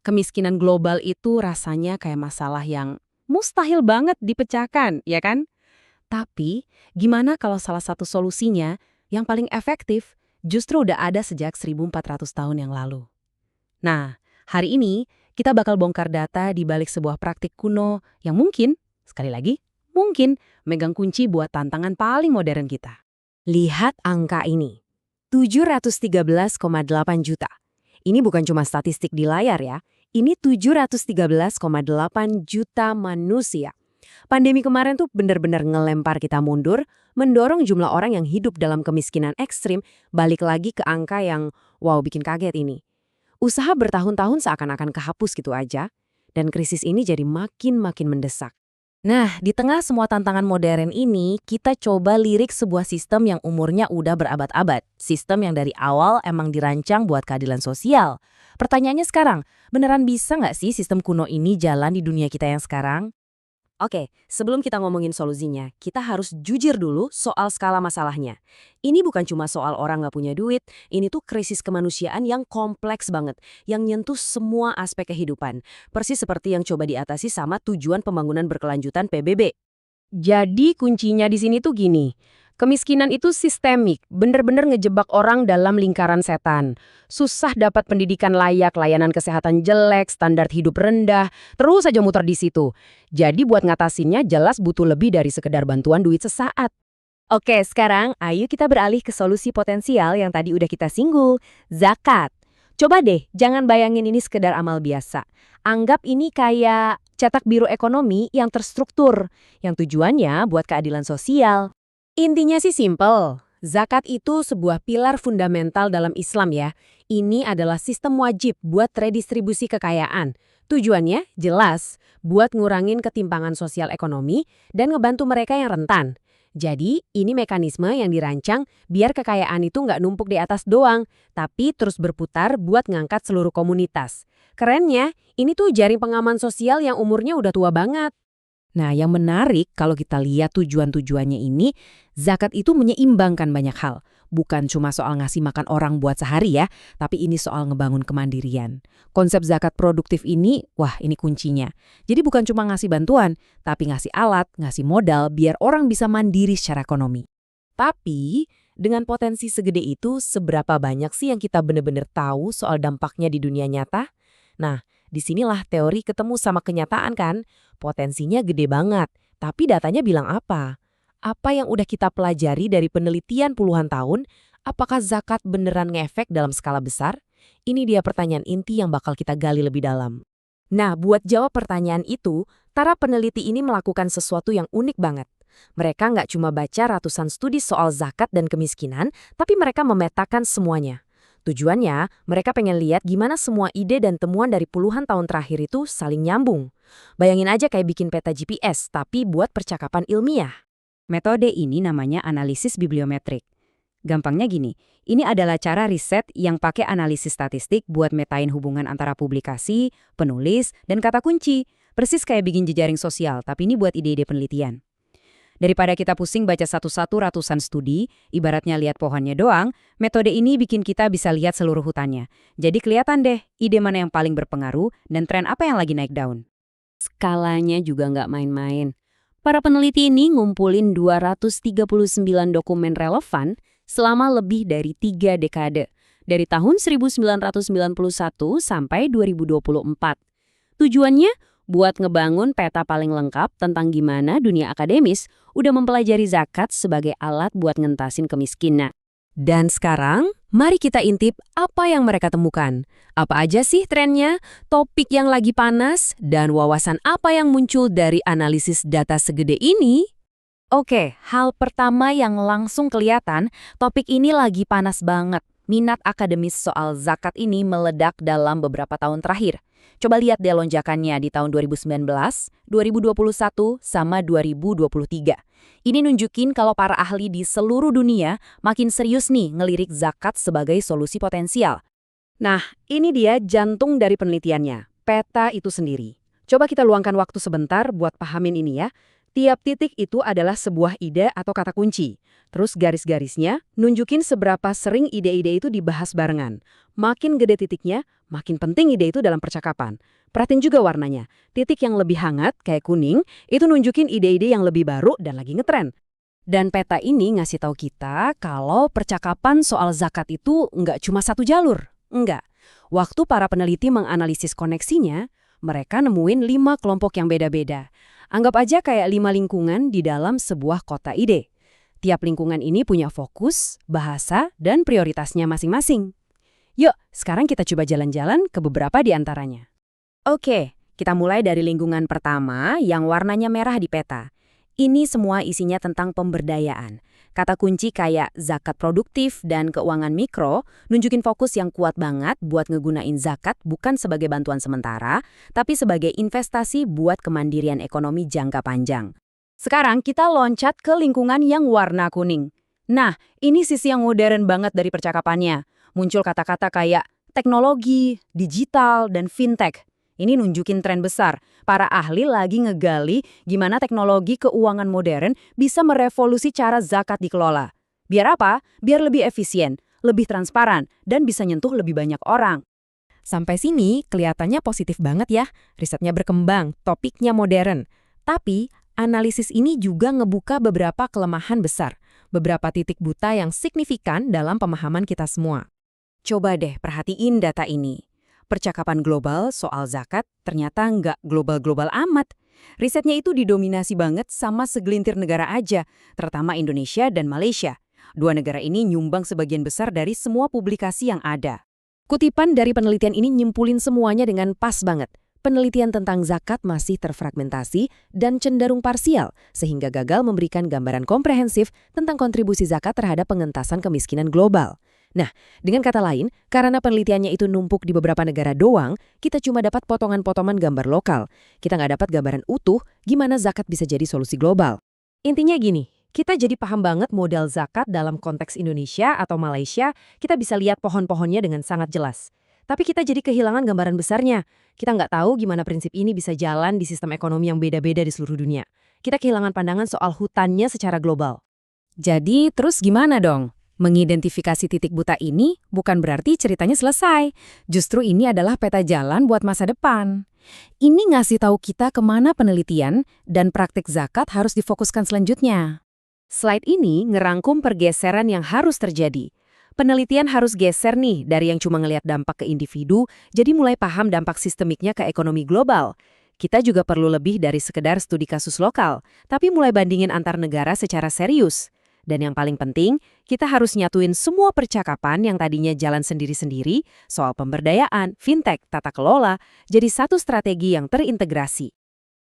kemiskinan global itu rasanya kayak masalah yang mustahil banget dipecahkan, ya kan? Tapi, gimana kalau salah satu solusinya yang paling efektif justru udah ada sejak 1400 tahun yang lalu? Nah, hari ini kita bakal bongkar data di balik sebuah praktik kuno yang mungkin, sekali lagi, mungkin megang kunci buat tantangan paling modern kita. Lihat angka ini, 713,8 juta. Ini bukan cuma statistik di layar ya, ini 713,8 juta manusia. Pandemi kemarin tuh benar-benar ngelempar kita mundur, mendorong jumlah orang yang hidup dalam kemiskinan ekstrim balik lagi ke angka yang wow bikin kaget ini. Usaha bertahun-tahun seakan-akan kehapus gitu aja, dan krisis ini jadi makin mendesak. Nah, di tengah semua tantangan modern ini, kita coba lirik sebuah sistem yang umurnya udah berabad-abad. Sistem yang dari awal emang dirancang buat keadilan sosial. Pertanyaannya sekarang, beneran bisa nggak sih sistem kuno ini jalan di dunia kita yang sekarang? Oke, sebelum kita ngomongin solusinya, kita harus jujur dulu soal skala masalahnya. Ini bukan cuma soal orang nggak punya duit, ini tuh krisis kemanusiaan yang kompleks banget, yang nyentuh semua aspek kehidupan. Persis seperti yang coba diatasi sama tujuan pembangunan berkelanjutan PBB. Jadi kuncinya di sini tuh gini, kemiskinan itu sistemik, bener-bener ngejebak orang dalam lingkaran setan. Susah dapat pendidikan layak, layanan kesehatan jelek, standar hidup rendah, terus aja muter di situ. Jadi buat ngatasinnya jelas butuh lebih dari sekedar bantuan duit sesaat. Oke, sekarang ayo kita beralih ke solusi potensial yang tadi udah kita singgung, zakat. Coba deh, jangan bayangin ini sekedar amal biasa. Anggap ini kayak cetak biru ekonomi yang terstruktur, yang tujuannya buat keadilan sosial. Intinya sih simple. Zakat itu sebuah pilar fundamental dalam Islam ya. Ini adalah sistem wajib buat redistribusi kekayaan. Tujuannya jelas, buat ngurangin ketimpangan sosial ekonomi dan ngebantu mereka yang rentan. Jadi, ini mekanisme yang dirancang biar kekayaan itu nggak numpuk di atas doang, tapi terus berputar buat ngangkat seluruh komunitas. Kerennya, ini tuh jaring pengaman sosial yang umurnya udah tua banget. Nah, yang menarik kalau kita lihat tujuan-tujuannya ini, zakat itu menyeimbangkan banyak hal. Bukan cuma soal ngasih makan orang buat sehari ya, tapi ini soal ngebangun kemandirian. Konsep zakat produktif ini, wah ini kuncinya. Jadi bukan cuma ngasih bantuan, tapi ngasih alat, ngasih modal biar orang bisa mandiri secara ekonomi. Tapi, dengan potensi segede itu, seberapa banyak sih yang kita benar-benar tahu soal dampaknya di dunia nyata? Nah, disinilah teori ketemu sama kenyataan kan? Potensinya gede banget, tapi datanya bilang apa? Apa yang udah kita pelajari dari penelitian puluhan tahun, apakah zakat beneran ngefek dalam skala besar? Ini dia pertanyaan inti yang bakal kita gali lebih dalam. Nah, buat jawab pertanyaan itu, para peneliti ini melakukan sesuatu yang unik banget. Mereka nggak cuma baca ratusan studi soal zakat dan kemiskinan, tapi mereka memetakan semuanya. Tujuannya, mereka pengen lihat gimana semua ide dan temuan dari puluhan tahun terakhir itu saling nyambung. Bayangin aja kayak bikin peta GPS, tapi buat percakapan ilmiah. Metode ini namanya analisis bibliometrik. Gampangnya gini, ini adalah cara riset yang pakai analisis statistik buat metain hubungan antara publikasi, penulis, dan kata kunci. Persis kayak bikin jejaring sosial, tapi ini buat ide-ide penelitian. Daripada kita pusing baca satu-satu ratusan studi, ibaratnya lihat pohonnya doang, metode ini bikin kita bisa lihat seluruh hutannya. Jadi kelihatan deh ide mana yang paling berpengaruh dan tren apa yang lagi naik daun. Skalanya juga nggak main-main. Para peneliti ini ngumpulin 239 dokumen relevan selama lebih dari 3 dekade, dari tahun 1991 sampai 2024. Tujuannya buat ngebangun peta paling lengkap tentang gimana dunia akademis udah mempelajari zakat sebagai alat buat ngentasin kemiskinan. Dan sekarang, mari kita intip apa yang mereka temukan. Apa aja sih trennya, topik yang lagi panas, dan wawasan apa yang muncul dari analisis data segede ini? Oke, hal pertama yang langsung kelihatan, topik ini lagi panas banget. Minat akademis soal zakat ini meledak dalam beberapa tahun terakhir. Coba lihat deh lonjakannya di tahun 2019, 2021, sama 2023. Ini nunjukin kalau para ahli di seluruh dunia makin serius nih ngelirik zakat sebagai solusi potensial. Nah, ini dia jantung dari penelitiannya, peta itu sendiri. Coba kita luangkan waktu sebentar buat pahamin ini ya. Tiap titik itu adalah sebuah ide atau kata kunci. Terus garis-garisnya nunjukin seberapa sering ide-ide itu dibahas barengan. Makin gede titiknya, Makin penting ide itu dalam percakapan. Perhatiin juga warnanya. Titik yang lebih hangat, kayak kuning, itu nunjukin ide-ide yang lebih baru dan lagi ngetren. Dan peta ini ngasih tahu kita kalau percakapan soal zakat itu nggak cuma satu jalur. Enggak. Waktu para peneliti menganalisis koneksinya, mereka nemuin 5 kelompok yang beda-beda. Anggap aja kayak 5 lingkungan di dalam sebuah kota ide. Tiap lingkungan ini punya fokus, bahasa, dan prioritasnya masing-masing. Yuk, sekarang kita coba jalan-jalan ke beberapa di antaranya. Oke, kita mulai dari lingkungan pertama yang warnanya merah di peta. Ini semua isinya tentang pemberdayaan. Kata kunci kayak zakat produktif dan keuangan mikro nunjukin fokus yang kuat banget buat ngegunain zakat bukan sebagai bantuan sementara, tapi sebagai investasi buat kemandirian ekonomi jangka panjang. Sekarang kita loncat ke lingkungan yang warna kuning. Nah, ini sisi yang modern banget dari percakapannya. Muncul kata-kata kayak teknologi, digital, dan fintech. Ini nunjukin tren besar. Para ahli lagi ngegali gimana teknologi keuangan modern bisa merevolusi cara zakat dikelola. Biar apa? Biar lebih efisien, lebih transparan, dan bisa nyentuh lebih banyak orang. Sampai sini kelihatannya positif banget ya. Risetnya berkembang, topiknya modern. Tapi analisis ini juga ngebuka beberapa kelemahan besar. Beberapa titik buta yang signifikan dalam pemahaman kita semua. Coba deh perhatiin data ini. Percakapan global soal zakat ternyata nggak global-global amat. Risetnya itu didominasi banget sama segelintir negara aja, terutama Indonesia dan Malaysia. 2 negara ini nyumbang sebagian besar dari semua publikasi yang ada. Kutipan dari penelitian ini nyimpulin semuanya dengan pas banget. Penelitian tentang zakat masih terfragmentasi dan cenderung parsial, sehingga gagal memberikan gambaran komprehensif tentang kontribusi zakat terhadap pengentasan kemiskinan global. Nah, dengan kata lain, karena penelitiannya itu numpuk di beberapa negara doang, kita cuma dapat potongan-potongan gambar lokal. Kita nggak dapat gambaran utuh gimana zakat bisa jadi solusi global. Intinya gini, kita jadi paham banget modal zakat dalam konteks Indonesia atau Malaysia, kita bisa lihat pohon-pohonnya dengan sangat jelas. Tapi kita jadi kehilangan gambaran besarnya. Kita nggak tahu gimana prinsip ini bisa jalan di sistem ekonomi yang beda-beda di seluruh dunia. Kita kehilangan pandangan soal hutannya secara global. Jadi, terus gimana dong? Mengidentifikasi titik buta ini bukan berarti ceritanya selesai. Justru ini adalah peta jalan buat masa depan. Ini ngasih tahu kita kemana penelitian dan praktik zakat harus difokuskan selanjutnya. Slide ini ngerangkum pergeseran yang harus terjadi. Penelitian harus geser nih dari yang cuma ngelihat dampak ke individu, jadi mulai paham dampak sistemiknya ke ekonomi global. Kita juga perlu lebih dari sekedar studi kasus lokal, tapi mulai bandingin antar negara secara serius. Dan yang paling penting, kita harus nyatuin semua percakapan yang tadinya jalan sendiri-sendiri soal pemberdayaan, fintech, tata kelola, jadi satu strategi yang terintegrasi.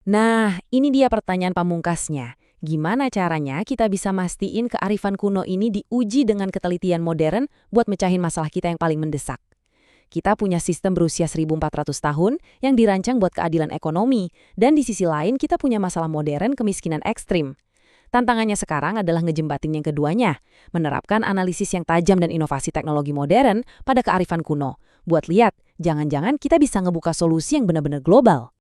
Nah, ini dia pertanyaan pamungkasnya. Gimana caranya kita bisa mastiin kearifan kuno ini diuji dengan ketelitian modern buat mecahin masalah kita yang paling mendesak? Kita punya sistem berusia 1400 tahun yang dirancang buat keadilan ekonomi, dan di sisi lain kita punya masalah modern kemiskinan ekstrim. Tantangannya sekarang adalah ngejembatin yang keduanya, menerapkan analisis yang tajam dan inovasi teknologi modern pada kearifan kuno. Buat lihat, jangan-jangan kita bisa ngebuka solusi yang benar-benar global.